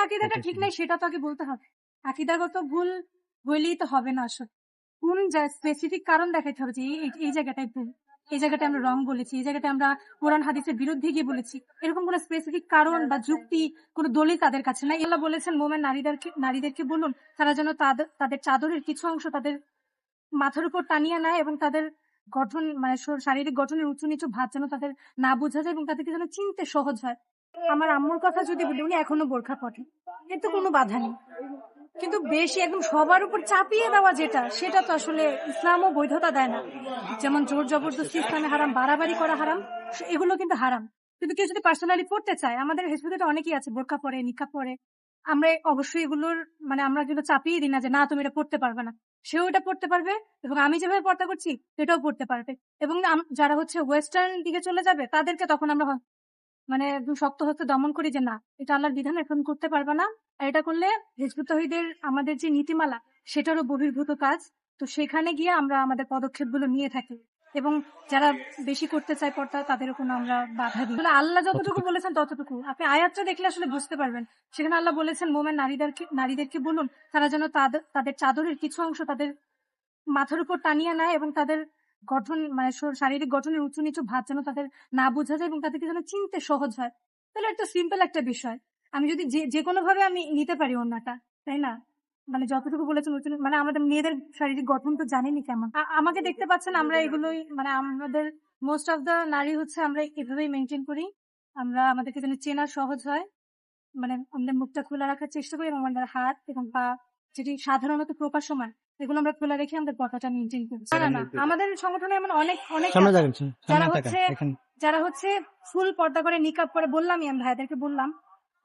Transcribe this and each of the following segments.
আকিদাটা ঠিক নাই সেটা তো আগে বলতে হবে। আকিদাগত ভুল হইলেই তো হবে না আসলে। কোন স্পেসিফিক কারণ দেখাইতে হবে যে এই জায়গাটায় ভুল, এই জায়গাটায় আমরা রং বলেছি, এই জায়গাটায় আমরা কোরআন হাদিসের বিরুদ্ধে গিয়ে বলেছি, এরকম কোন স্পেসিফিক কারণ বা যুক্তি কোন দলিল তাদের কাছে নাই। আল্লাহ বলেছেন মোমেন নারীদেরকে বলুন তারা যেন তাদের চাদরের কিছু অংশ তাদের মাথার উপর টানিয়ে নেয় এবং তাদের গঠন মানে শারীরিক গঠনের উঁচু নিচু ভাত যেন তাদের না বোঝা যায় এবং তাদেরকে যেন চিনতে সহজ হয়। আমার আম্মুর কথা যদি বলি, উনি এখনো বোরখা পরে, এর তো কোনো বাধা নেই, কিন্তু বেশি একদম সবার উপর চাপিয়ে দেওয়া যেটা, সেটা তো আসলে ইসলামও বৈধতা দেয় না। যেমন জোর জবরদস্তি ইসলামে হারাম, বাড়াবাড়ি করা হারাম, এগুলো কিন্তু হারাম। কিন্তু কেউ যদি পার্সোনালি পড়তে চায়, আমাদের হেসবুতে অনেকেই আছে বোরখা পরে, নিকাব পরে, আমরা অবশ্যই এগুলোর মানে আমরা যেগুলো চাপিয়ে দিই না যে না তুমি এটা পড়তে পারবে না, সেও এটা পড়তে পারবে এবং আমি যেভাবে পর্দা করছি সেটাও পড়তে পারবে। এবং যারা হচ্ছে ওয়েস্টার্ন দিকে চলে যাবে তাদেরকে তখন আমরা মানে একদম শক্ত হস্তে দমন করি যে না, এটা আল্লাহর বিধান, এখন করতে পারবে না। আর এটা করলে হিজবুত তাওহীদের আমাদের যে নীতিমালা সেটারও বহির্ভূত কাজ। তো সেখানে গিয়ে আমরা আমাদের পদক্ষেপগুলো নিয়ে থাকি এবং যারা বেশি করতে চায় পর্দা তাদের কোনো আমরা বাধা দিই। আল্লাহ যতটুকু বলেছেন ততটুকু, আপনি আয়াতটা দেখলে আসলে বুঝতে পারবেন। সেখানে আল্লাহ বলেছেন মোমেন নারীদেরকে বলুন তারা যেন তাদের চাদরের কিছু অংশ তাদের মাথার উপর টানিয়ে নেয় এবং তাদের গঠন মানে শারীরিক গঠনের উঁচু নিচু ভাত যেন তাদের না বোঝা যায় এবং তাদেরকে যেন চিনতে সহজ হয়। তাহলে একটা সিম্পল একটা বিষয়, আমি যদি যে কোনো ভাবে আমি নিতে পারি ওন্নাটা, তাই না? মানে যতটুকু বলেছেন মানে আমাদের মেয়েদের শারীরিক গঠন তো জানিনি কেমন। আমাকে দেখতে পাচ্ছেন, আমরা এগুলোই মানে আমাদের মোস্ট অফ দা নারী হচ্ছে আমরা এভাবেই মেনটেন করি। আমরা আমাদেরকে যেন চেনা সহজ হয়, মানে আমাদের মুখটা খোলা রাখার চেষ্টা করি এবং আমাদের হাত এবং পা যেটি সাধারণত প্রকাশমান এগুলো আমরা খোলা রেখে আমাদের পতাকা মেনটেন করি। না, আমাদের সংগঠনে এমন অনেক অনেক যারা হচ্ছে ফুল পর্দা করে নিকাব করে, বললামই আমি ভাইদেরকে বললাম,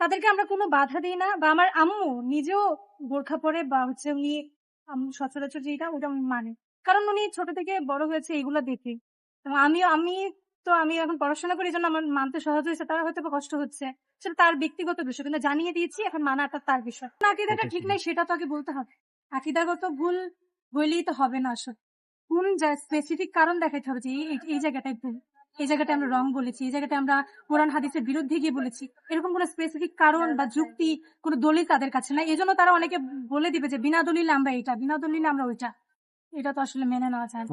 তাদেরকে আমরা কোনো বাধা দিই না। বা আমার আম্মু নিজেও বোরখা পরে বা হচ্ছে উনি সচরাচর যেটা ওটা মানে, কারণ উনি ছোট থেকে বড় হয়েছে এগুলো দেখে। এবং আমি এখন পড়াশোনা করি জন্য আমার মানতে সহজ হয়েছে, তারা হয়তো কষ্ট হচ্ছে, সেটা তার ব্যক্তিগত বিষয়, কিন্তু জানিয়ে দিয়েছি, এখন মানাটা তার বিষয়। আকিদাটা ঠিক নাই সেটা তো আগে বলতে হবে। আকিদাগত ভুল হইলেই তো হবে না আসলে। কোন স্পেসিফিক কারণ দেখাইতে হবে যে এই জায়গাটায় ভুল, এই জায়গাটায় আমরা রং বলেছি, এই জায়গাটায় আমরা কোরআন হাদিসের বিরুদ্ধে গিয়ে বলেছি, এরকম কোন স্পেসিফিক কারণ বা যুক্তি কোন দলিল তাদের কাছে নাই। এজন্য তারা অনেকে বলে দিবে যে বিনা দলিলে আমরা এটা, বিনা দলিলে আমরা ওইটা। এটা তো আসলে মেনে নেওয়া যায় না।